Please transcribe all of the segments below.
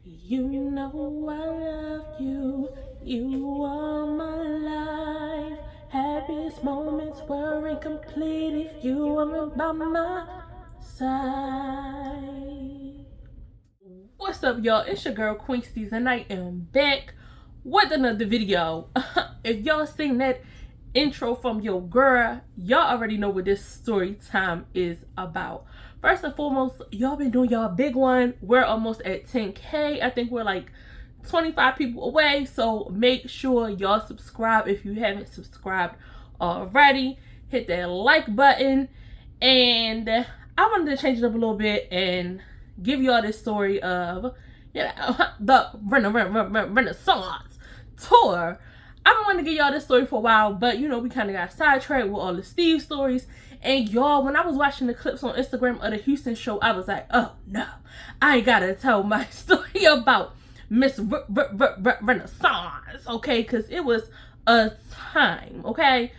You know I love you. You are my life. Happiest moments were incomplete if you weren't by my side. What's up, y'all? It's your girl QueensteezTV, and I am back with another video. If y'all seen that intro from your girl, y'all already know what this story time is about. First and foremost, y'all been doing y'all big one. We're almost at 10K. I think we're like 25 people away, so make sure y'all subscribe if you haven't subscribed already. Hit that like button. And I wanted to change it up a little bit and give y'all this story of, you know, the Renaissance tour. I've been wanting to give y'all this story for a while, but you know, we kind of got sidetracked with all the Steve stories. And y'all, when I was watching the clips on Instagram of the Houston show, I was like, oh no, I ain't gotta tell my story about Miss Renaissance, okay? Because it was a time, okay?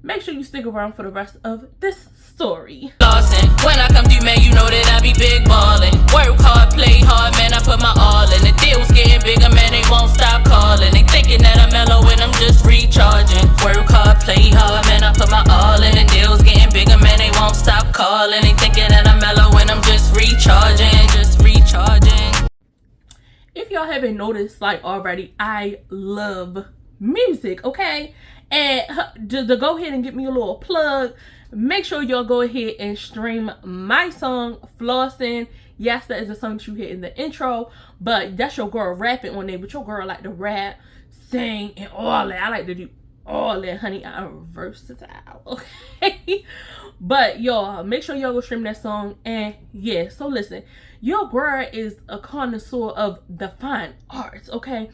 Make sure you stick around for the rest of this story. When I come through, man, you know that I be big ballin'. Work hard, play hard, man, I put my all in. The deal's getting bigger, man, they won't stop calling. They thinking that I'm mellow and I'm just recharging. Work hard, play hard, man, I put my all in. The deal's getting bigger, man, they won't stop calling. They thinking that I'm mellow and I'm just recharging, If y'all haven't noticed, like, already, I love music, okay? And just to go ahead and get me a little plug, make sure y'all go ahead and stream my song, Flossin'. Yes, that is a song that you hear in the intro, but that's your girl rapping on there. But your girl like to rap, sing, and all that. I like to do all that, honey. I'm versatile, okay? But y'all, make sure y'all go stream that song. And yeah, so listen, your girl is a connoisseur of the fine arts, okay?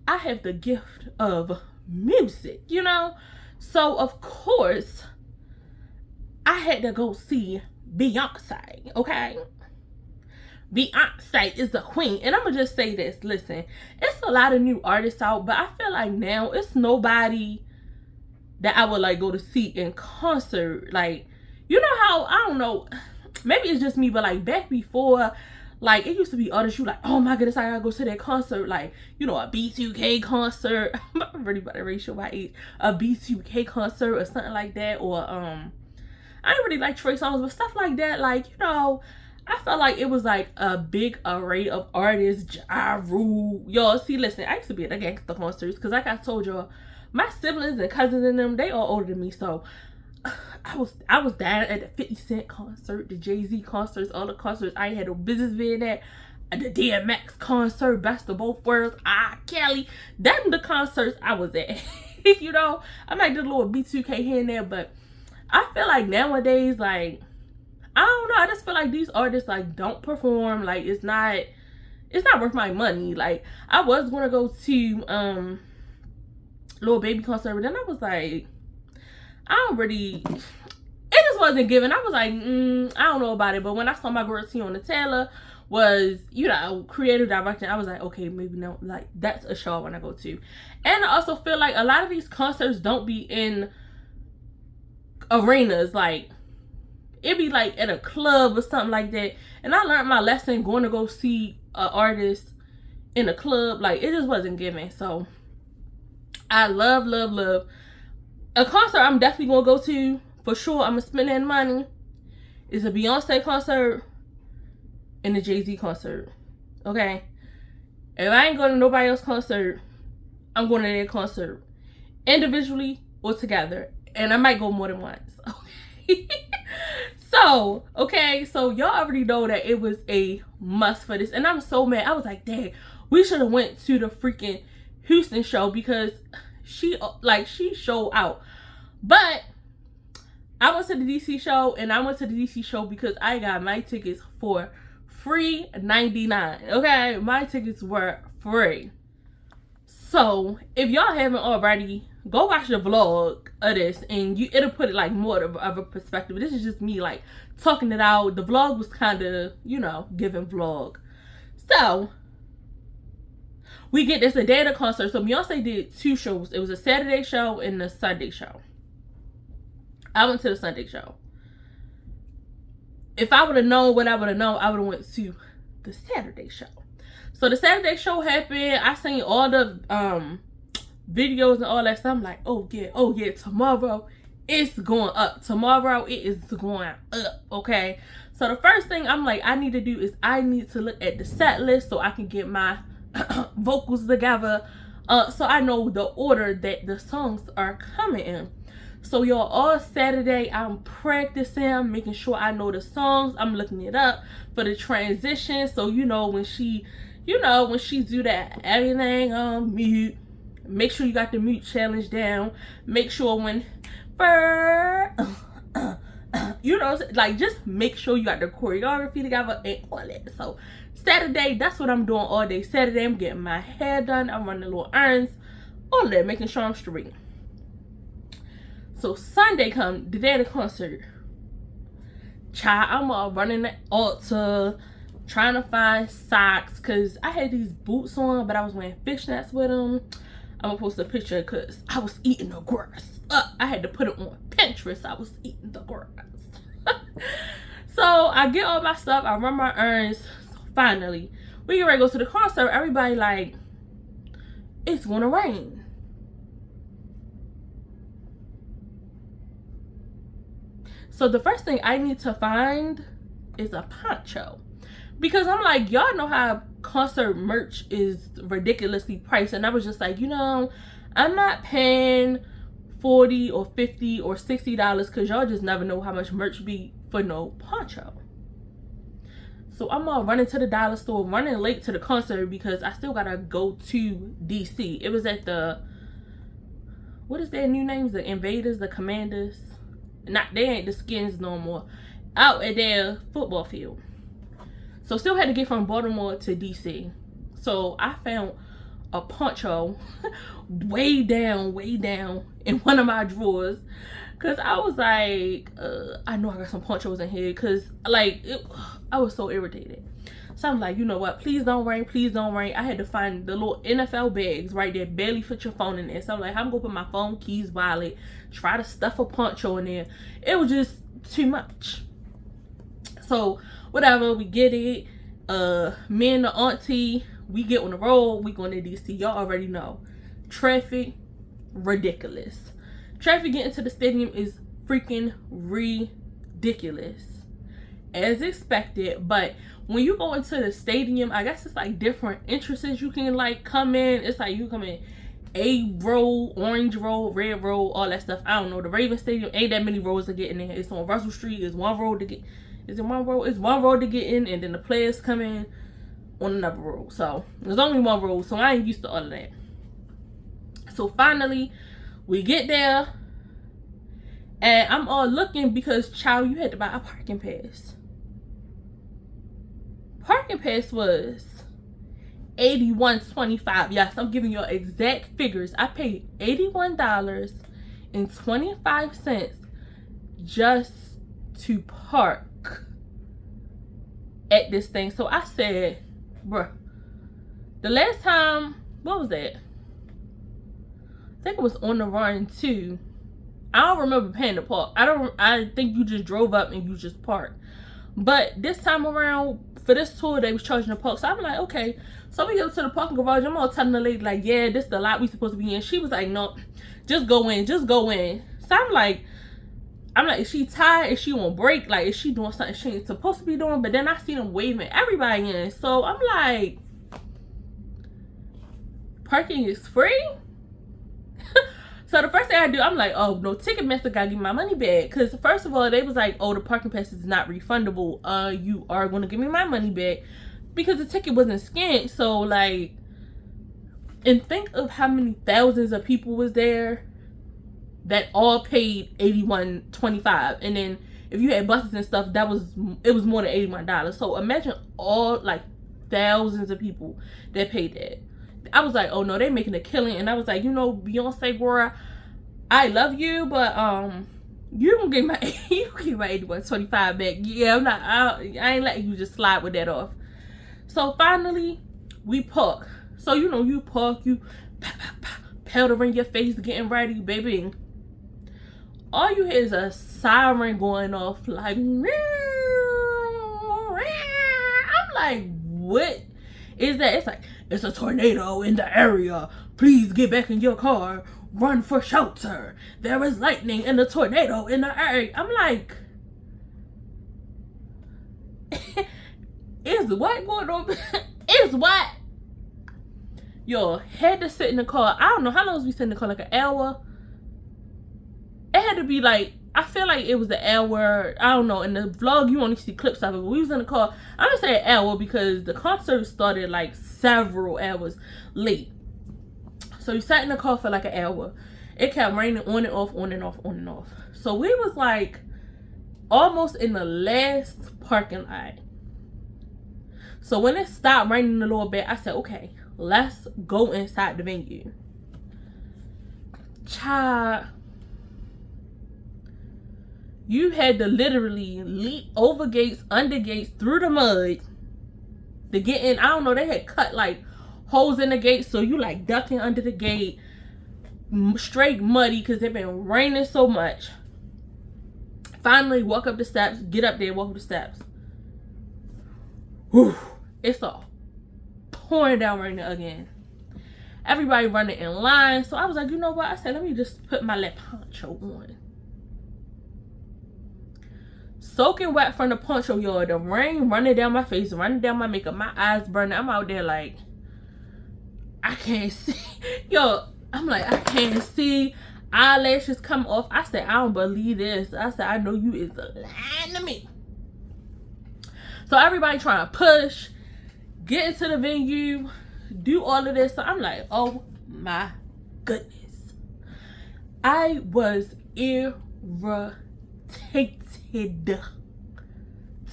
I have the gift of music, you know? So of course, I had to go see Beyoncé, okay? Beyoncé is the queen. And I'm gonna just say this, listen, it's a lot of new artists out, but I feel like now it's nobody that I would like go to see in concert. Like, you know how, I don't know, maybe it's just me, but like back before, like it used to be artists you like, oh my goodness, I gotta go to that concert. Like, you know, a B2K concert. I'm really about to ratio my age. A B2K concert or something like that. Or I didn't really like Trey songs, but stuff like that. Like, you know, I felt like it was like a big array of artists. Ja Rule. Y'all, see, listen, I used to be at the gangster concerts because like I told y'all, my siblings and cousins and them, they all older than me. So I was down at the 50 Cent concert, the Jay-Z concerts, all the concerts I had no business being at. The DMX concert, Best of Both Worlds, Kelly. Them the concerts I was at. You know, I might do a little B2K here and there, but I feel like nowadays, like, I don't know, I just feel like these artists like don't perform. Like, it's not worth my money. Like, I was gonna go to Lil Baby concert, but then I was like, I don't really, it just wasn't given. I was like, I don't know about it. But when I saw my girl Tiana Taylor was, you know, creative directing, I was like, okay, maybe no, like that's a show I want to go to. And I also feel like a lot of these concerts don't be in arenas. Like, it be like at a club or something like that. And I learned my lesson going to go see an artist in a club. Like, it just wasn't given. So I love a concert I'm definitely gonna go to for sure. I'm gonna spend that money. It's a Beyonce concert and a Jay-Z concert, okay? If I ain't going to nobody else's concert, I'm going to their concert individually or together, and I might go more than once, okay? So y'all already know that it was a must for this, and I'm so mad. I was like, dang, we should have went to the freaking Houston show because she showed out. But I went to the DC show, and I went to the DC show because I got my tickets for free $99, okay? My tickets were free. So if y'all haven't already, go watch the vlog of this, and it'll put it like more of a perspective. This is just me like talking it out. The vlog was kind of, you know, giving vlog. So we get this a day of the concert. So Beyonce did two shows. It was a Saturday show and a Sunday show. I went to the Sunday show. If I would have known what I would have known, I would have went to the Saturday show. So the Saturday show happened. I seen all the videos and all that stuff. I'm like, oh yeah, tomorrow it's going up. Tomorrow it is going up, okay? So the first thing I'm like, I need to do is I need to look at the set list so I can get my vocals together, so I know the order that the songs are coming in. So y'all, all Saturday I'm practicing, I'm making sure I know the songs, I'm looking it up for the transition. So when she do that, everything on mute, make sure you got the mute challenge down, make sure when like just make sure you got the choreography together and all that. So Saturday, that's what I'm doing all day Saturday. I'm getting my hair done, I'm running little errands, all that, making sure I'm straight. So Sunday come, the day of the concert. Child, I'm all running the altar, trying to find socks, because I had these boots on, but I was wearing fishnets with them. I'm gonna post a picture because I was eating the grass. I had to put it on Pinterest. I was eating the grass. So I get all my stuff, I run my errands. So finally, we get ready to go to the concert. Everybody like, it's gonna rain. So the first thing I need to find is a poncho, because I'm like, y'all know how concert merch is ridiculously priced, and I was just like, I'm not paying $40 or $50 or $60 because y'all just never know how much merch be for no poncho. So I'm all running to the dollar store, running late to the concert because I still gotta go to DC. It was at the, what is their new names? The Invaders, the Commanders. They ain't the Skins no more. Out at their football field. So still had to get from Baltimore to DC. So I found a poncho way down in one of my drawers, because I was like, I know I got some ponchos in here, because I was so irritated. So I'm like, you know what, please don't rain, please don't rain. I had to find the little NFL bags right there, barely fit your phone in there. So I'm like, I'm gonna put my phone, keys, wallet, try to stuff a poncho in there. It was just too much. So whatever, we get it. Me and the auntie, we get on the road, we going to DC. Y'all already know, traffic ridiculous. Traffic getting to the stadium is freaking ridiculous, as expected. But when you go into the stadium, I guess it's like different entrances you can like come in. It's like you come in A row, orange row, red row, all that stuff. I don't know. The Raven Stadium ain't that many rows to get in there. It's on Russell Street. It's one road to get. Is it one row? It's one road to get in, and then the players come in on another road. So there's only one road, so I ain't used to all of that. So finally, we get there, and I'm all looking because, child, you had to buy a parking pass. Parking pass was $81.25. Yes, I'm giving you exact figures. I paid $81.25 just to park at this thing. So I said, bruh, the last time, what was that? I think it was On the Run too. I don't remember paying to park. I think you just drove up and you just parked. But this time around, for this tour, they was charging the park. So I'm like, okay. So we get to the parking garage. I'm all telling the lady, like, yeah, this is the lot we supposed to be in. She was like, no, just go in, just go in. So I'm like, is she tired? Is she on break? Like, is she doing something she ain't supposed to be doing? But then I see them waving everybody in. So I'm like, parking is free? So the first thing I do, I'm like, oh, no, Ticketmaster gotta give me my money back. Because first of all, they was like, oh, the parking pass is not refundable. You are going to give me my money back. Because the ticket wasn't scanned. So, like, and think of how many thousands of people was there that all paid $81.25. And then if you had buses and stuff, it was more than $81. So imagine all, like, thousands of people that paid that. I was like, oh no, they making a killing. And I was like, Beyonce, girl, I love you, but you gonna get my $81.25 back. Yeah, I ain't letting you just slide with that off. So finally, we park. So you park, you powder in your face, getting ready, baby. All you hear is a siren going off, like, I'm like, what is that it's like, it's a tornado in the area. Please get back in your car. Run for shelter. There is lightning and a tornado in the area. I'm like, is what going on? Is what? Yo, had to sit in the car. I don't know how long was we sitting in the car, like an hour. It had to be like, I feel like it was an hour. I don't know. In the vlog, you only see clips of it. But we was in the car. I'm gonna say an hour because the concert started like several hours late. So we sat in the car for like an hour. It kept raining on and off, on and off, on and off. So we was like almost in the last parking lot. So when it stopped raining a little bit, I said, okay, let's go inside the venue. Child, you had to literally leap over gates, under gates, through the mud to get in. I don't know, they had cut like holes in the gate, so you like ducking under the gate, straight muddy because it been raining so much. Finally walk up the steps, get up there, walk up the steps. Whew, it's all pouring down raining again. Everybody running in line, so I was like, you know what? I said, let me just put my little poncho on. Soaking wet from the poncho, y'all. The rain running down my face, running down my makeup, my eyes burning. I'm out there like, I can't see. Yo, I'm like, I can't see. Eyelashes come off. I said, I don't believe this. I said, I know you is lying to me. So everybody trying to push, get into the venue, do all of this. So I'm like, oh my goodness. I was irritated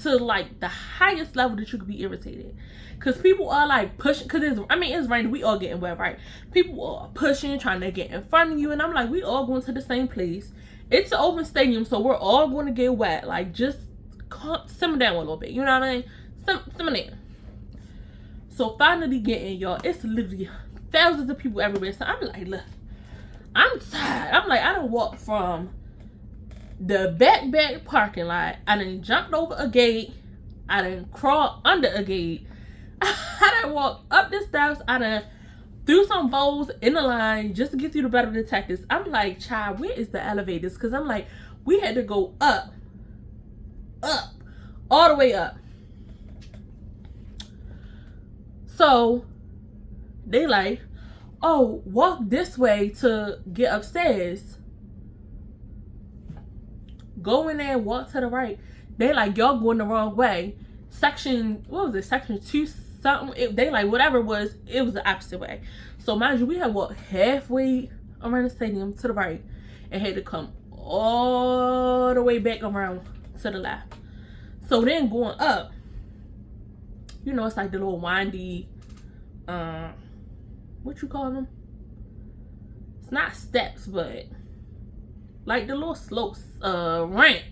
to like the highest level that you could be irritated. Because people are like pushing, because it's raining, we all getting wet, right? People are pushing, trying to get in front of you. And I'm like, we all going to the same place. It's an open stadium, so we're all going to get wet. Like, just simmer down a little bit. You know what I mean? Simmer down. So finally getting, y'all, it's literally thousands of people everywhere. So I'm like, look, I'm tired. I'm like, I done walked from the back parking lot. I done jumped over a gate. I done crawled under a gate. I done walked up the steps. I done threw some bowls in the line just to get through the metal detectors. I'm like, child, where is the elevators? Because I'm like, we had to go up, all the way up. So they like, oh, walk this way to get upstairs. Go in there and walk to the right. They like, y'all going the wrong way. Section, what was it? Section 2 something. They like, whatever it was the opposite way. So mind you, we had walked halfway around the stadium to the right and had to come all the way back around to the left. So then going up, you know, it's like the little windy, what you call them? It's not steps, but like the little slopes, a ramp.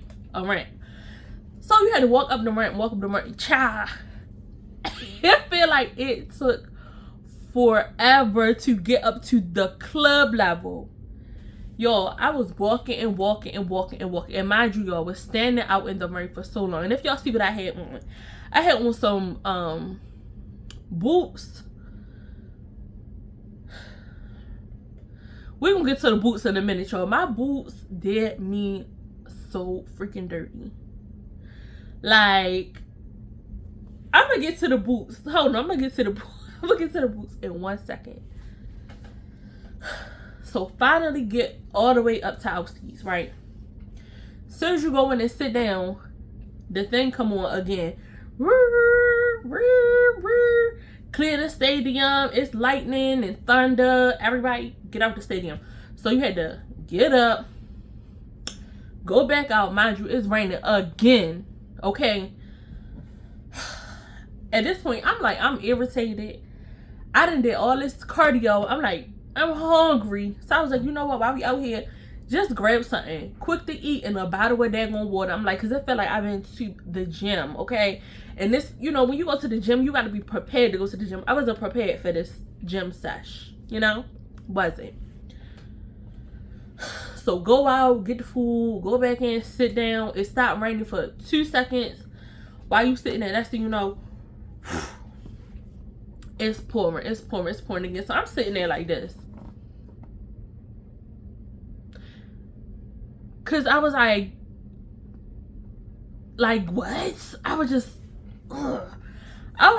So you had to walk up the ramp, Child, I feel like it took forever to get up to the club level. Y'all, I was walking. And mind you, y'all was standing out in the rain for so long. And if y'all see what I had on some boots. We're gonna get to the boots in a minute, y'all. My boots did me so freaking dirty. Like, I'm gonna get to the boots. Hold on, I'm gonna get to the boots in 1 second. So finally get all the way up to our seats, right? As soon as you go in and sit down, the thing come on again. Clear the stadium. It's lightning and thunder. Everybody get out the stadium. So you had to get up, go back out. Mind you, it's raining again. Okay. At this point, I'm like, I'm irritated. I done did all this cardio. I'm like, I'm hungry. So I was like, you know what? While we out here, just grab something quick to eat and a bottle of daggone water. I'm like, because it felt like I've been to the gym, okay? And this, you know, when you go to the gym, you got to be prepared to go to the gym. I wasn't prepared for this gym sesh, you know? Wasn't. So go out, get the food, go back in, sit down. It stopped raining for 2 seconds. While you sitting there, next thing you know, it's pouring again. So I'm sitting there like this, cause I was like what? I was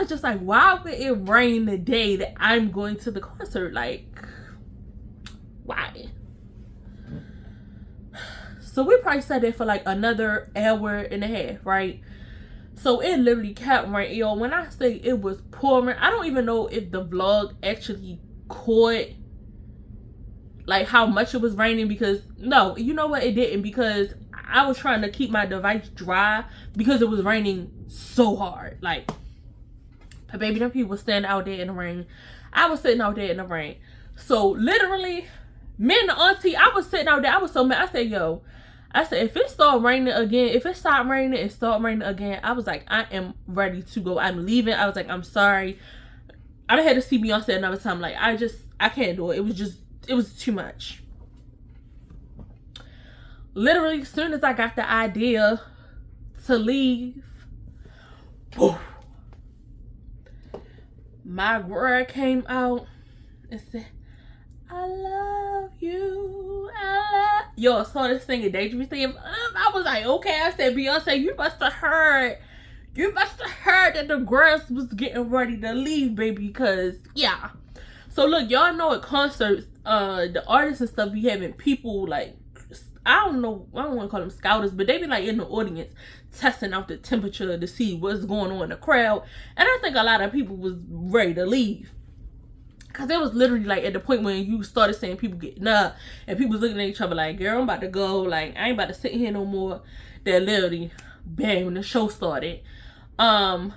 just like, why would it rain the day that I'm going to the concert? Like, why? So we probably sat there for like another hour and a half, right? So it literally kept raining. Yo, when I say it was pouring, I don't even know if the vlog actually caught like how much it was raining, because no, you know what, it didn't, because I was trying to keep my device dry because it was raining so hard. Like, baby, them people standing out there in the rain. I was sitting out there in the rain. So literally, me and the auntie, I was sitting out there. I was so mad. I said, yo, if it start raining again, if it stopped raining and start raining again, I was like, I am ready to go. I'm leaving. I was like, I'm sorry. I had to see Beyonce another time. Like, I can't do it. It was too much. Literally, as soon as I got the idea to leave, poof, my girl came out and said, I love you. Yo, I started singing Dangerous Thing. I was like, okay. I said, Beyonce, you must have heard that the girls was getting ready to leave, baby, because, yeah. So, look, y'all know at concerts, the artists and stuff be having people, like, I don't want to call them scouters, but they be, like, in the audience testing out the temperature to see what's going on in the crowd. And I think a lot of people was ready to leave. Because it was literally, like, at the point when you started seeing people getting up and people was looking at each other like, girl, I'm about to go. Like, I ain't about to sit here no more. That literally, bam, when the show started. That's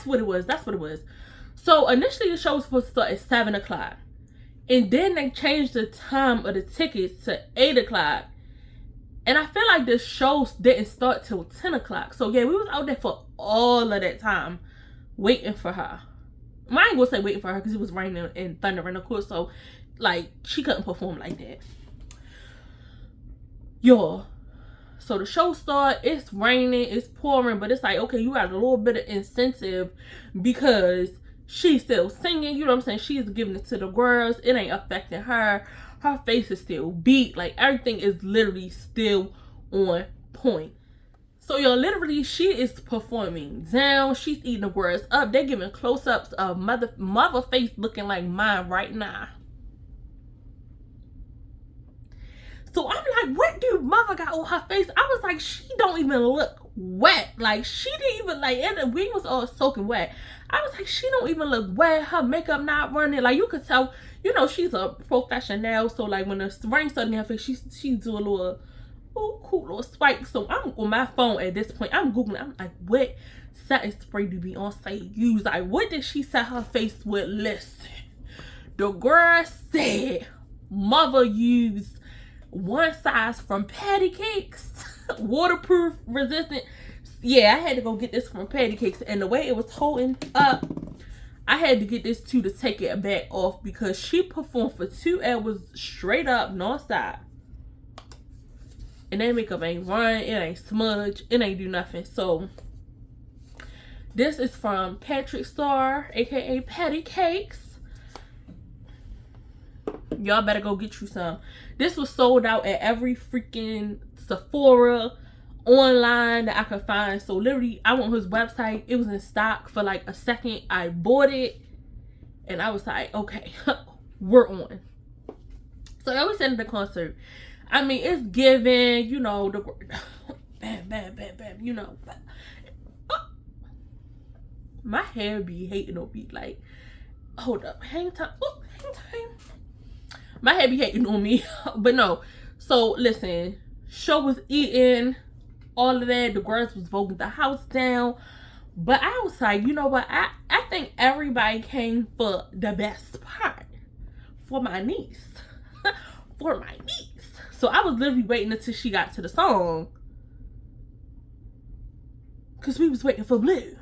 what it was. So, initially, the show was supposed to start at 7 o'clock. And then they changed the time of the tickets to 8 o'clock. And I feel like the show didn't start till 10 o'clock. So, yeah, we was out there for all of that time waiting for her. I ain't gonna say waiting for her because it was raining and thundering, of course. So, like, she couldn't perform like that. Yo, so the show started. It's raining. It's pouring. But it's like, okay, you got a little bit of incentive because she's still singing. You know what I'm saying? She's giving it to the girls. It ain't affecting her. Her face is still beat. Like, everything is literally still on point. So, yo, literally, she is performing down. She's eating the girls up. They're giving close-ups of mother face looking like mine right now. So, I'm like, what do mother got on her face? I was like, she don't even look wet. Like, she didn't even, like, and we was all soaking wet. I was like, she don't even look wet. Her makeup not running. Like, you could tell, you know, she's a professional. So, like, when the rain started in her face, she do a little, cool little swipe. So, I'm on my phone at this point. I'm Googling. I'm like, what setting spray do Beyonce use? Like, what did she set her face with? Listen, the girl said mother used one size from Patty Cakes, waterproof, resistant. Yeah, I had to go get this from Patty Cakes, and the way it was holding up, I had to get this too to take it back off because she performed for 2 hours straight up, non-stop. And that makeup ain't run, it ain't smudge, it ain't do nothing. So, this is from Patrick Star, aka Patty Cakes. Y'all better go get you some. This was sold out at every freaking Sephora online that I could find. So literally, I went on his website. It was in stock for like a second. I bought it and I was like, okay, we're on. So I was at the concert. I mean, it's giving, you know, the bam, bam, bam, bam, you know. My hair be hating on me. Like, hold up, hang time. Oh, hang time. My hair be hating on me. But no. So listen, show was eating, all of that. The girls was voting the house down. But I was like, you know what? I think everybody came for the best part. For my niece. For my niece. So I was literally waiting until she got to the song. Because we was waiting for Blue.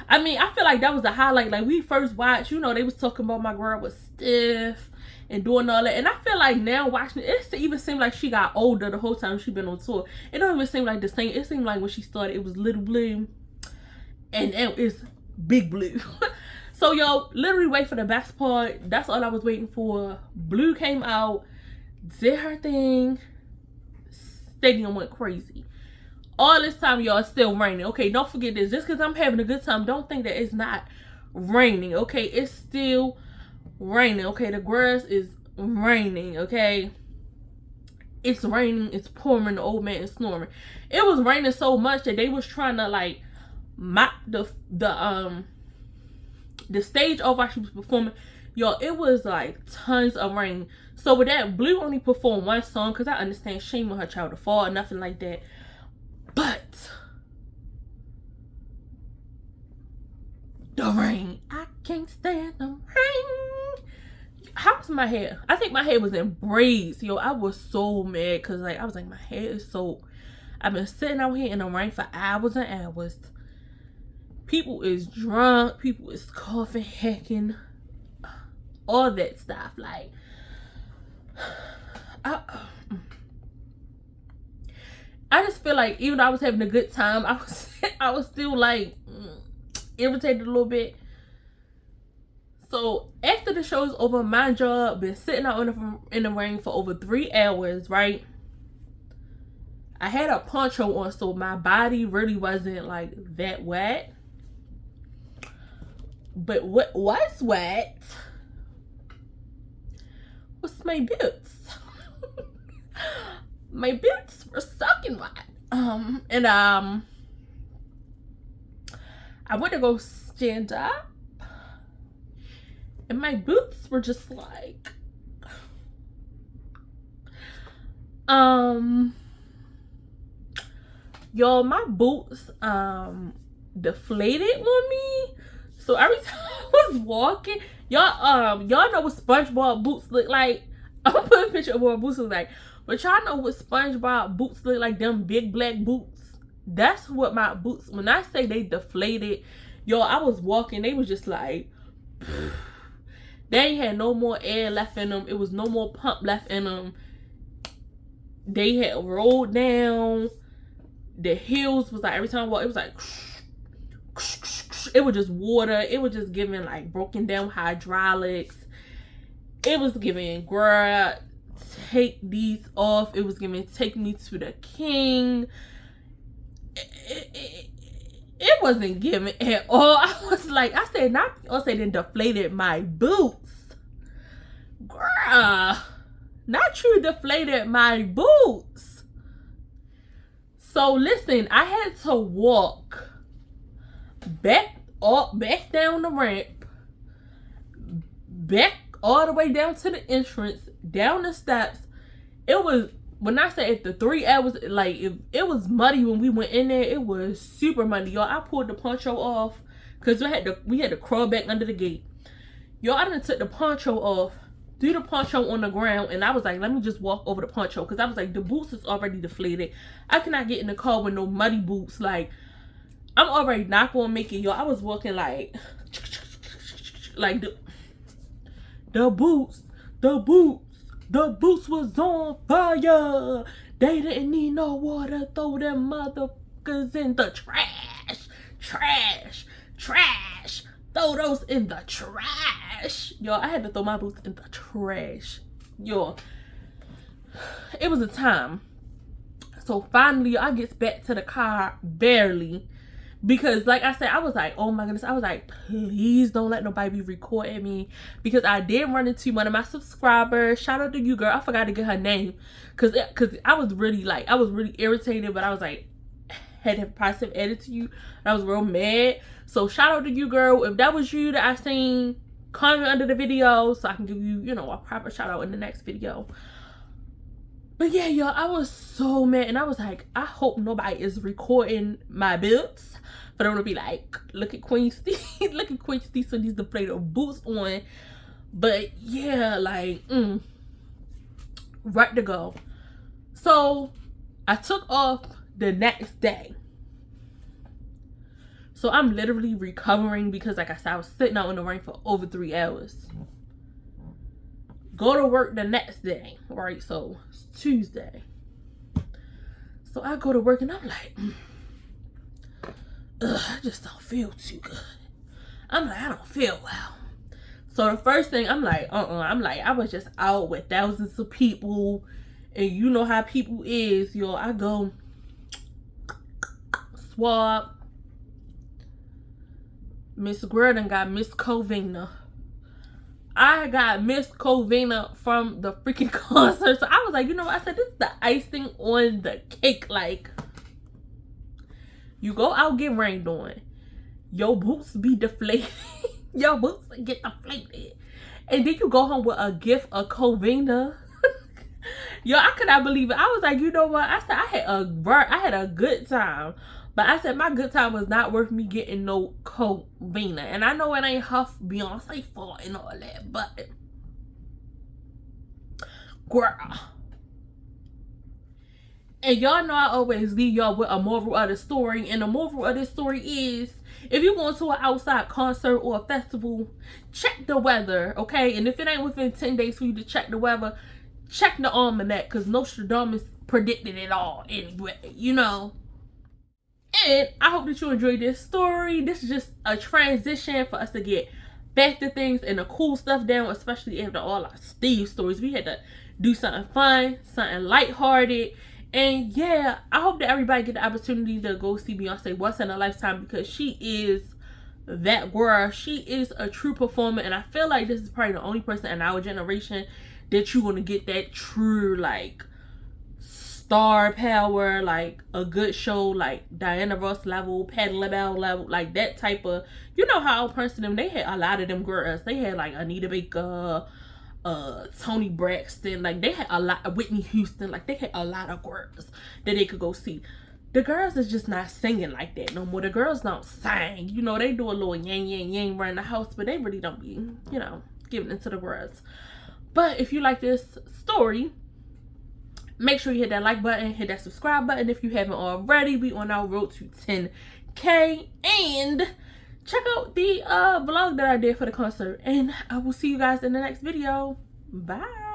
I mean, I feel like that was the highlight. Like, we first watched, you know, they was talking about my girl was stiff and doing all that. And I feel like now watching it, it even seemed like she got older the whole time she been on tour. It don't even seem like the same. It seemed like when she started, it was Little Blue. And now it's Big Blue. So yo, literally wait for the best part. That's all I was waiting for. Blue came out, did her thing. Stadium went crazy. All this time, y'all, it's still raining. Okay, don't forget this. Just because I'm having a good time, don't think that it's not raining. Okay, it's still raining. Okay, the grass is raining. Okay, it's raining. It's pouring. The old man is snoring. It was raining so much that they was trying to like mop the stage off while she was performing. Y'all, it was like tons of rain. So with that, Blue only performed one song because I understand she didn't want her child to fall or nothing like that. But the rain, I can't stand the rain. How was my hair? I think my hair was in braids. Yo, I was so mad because like I was like, my hair is so. I've been sitting out here in the rain for hours and hours. People is drunk. People is coughing, hacking, all that stuff. Like, I just feel like even though I was having a good time, I was still like irritated a little bit. So after the show is over, my job been sitting out in the rain for over 3 hours, right? I had a poncho on, so my body really wasn't like that wet. But what was wet was my boots. My boots were soaking wet. I went to go stand up, and my boots were just like, y'all, my boots deflated on me. So every time I was walking, y'all know what SpongeBob boots look like. I'm gonna put a picture of what boots look like. But y'all know what SpongeBob boots look like, them big black boots. That's what my boots, when I say they deflated, yo, I was walking, they was just like, they ain't had no more air left in them. It was no more pump left in them. They had rolled down. The heels was like, every time I walked, it was like, it was just water. It was just giving like broken down hydraulics. It was giving, girl, take these off. It was giving, take me to the king. It wasn't giving at all. I was like, I said, not also they deflated my boots. Girl, not you deflated my boots. So listen, I had to walk back down the ramp, back all the way down to the entrance, down the steps. It was, when I say after 3 hours, like it was muddy when we went in there. It was super muddy, y'all. I pulled the poncho off because we had to crawl back under the gate. Y'all, I done took the poncho off, threw the poncho on the ground, and I was like, let me just walk over the poncho because I was like, the boots is already deflated. I cannot get in the car with no muddy boots. Like, I'm already not gonna make it, y'all. I was walking like the boots was on fire. They didn't need no water. Throw them motherfuckers in the trash. Throw those in the trash. Y'all, I had to throw my boots in the trash. Y'all, it was a time. So finally, I get back to the car barely. Because like I said, I was like, oh my goodness. I was like, please don't let nobody be recording me. Because I did run into one of my subscribers. Shout out to you, girl. I forgot to get her name. Because I was really irritated. But I was like, had a positive attitude. And I was real mad. So shout out to you, girl. If that was you that I seen, comment under the video so I can give you, a proper shout out in the next video. But yeah, y'all, I was so mad. And I was like, I hope nobody is recording my boots. But I'm gonna be like, look at QueensteezTV. Look at QueensteezTV with these deflated boots on. But yeah, like, right to go. So I took off the next day. So I'm literally recovering because, like I said, I was sitting out in the rain for over 3 hours. Go to work the next day, right? So it's Tuesday. So I go to work and I'm like, I just don't feel too good. I'm like, I don't feel well. So the first thing, I'm like, I'm like, I was just out with thousands of people. And you know how people is, yo. I go swab. Miss Gordon got Miss Covina. I got Miss Covina from the freaking concert. So I was like, you know what? I said, this is the icing on the cake. Like, you go out, get rained on. Your boots be deflated. Your boots get deflated. And then you go home with a gift of Covina. Yo, I could not believe it. I was like, you know what? I said, I had a good time. But I said, my good time was not worth me getting no Covina. And I know it ain't Huff Beyonce fault and all that. But, girl. And y'all know I always leave y'all with a moral of the story. And the moral of this story is, if you're going to an outside concert or a festival, check the weather, okay? And if it ain't within 10 days for you to check the weather, check the almanac, because Nostradamus predicted it all anyway, you know. And I hope that you enjoyed this story. This is just a transition for us to get back to things and the cool stuff down, especially after all our Steve stories. We had to do something fun, something lighthearted. And yeah, I hope that everybody get the opportunity to go see Beyonce once in a lifetime, because she is that girl. She is a true performer, and I feel like this is probably the only person in our generation that you're gonna get that true, like, star power, like a good show, like Diana Ross level, Patti LaBelle level, like that type of, you know how Princeton, they had a lot of them girls. They had like Anita Baker, Toni Braxton, like they had a lot of Whitney Houston, like they had a lot of girls that they could go see. The girls is just not singing like that no more. The girls don't sing, you know, they do a little yang yang yang around the house, but they really don't be, you know, giving it to the girls. But if you like this story, make sure you hit that like button, hit that subscribe button if you haven't already. We on our road to 10K. And check out the vlog that I did for the concert. And I will see you guys in the next video. Bye.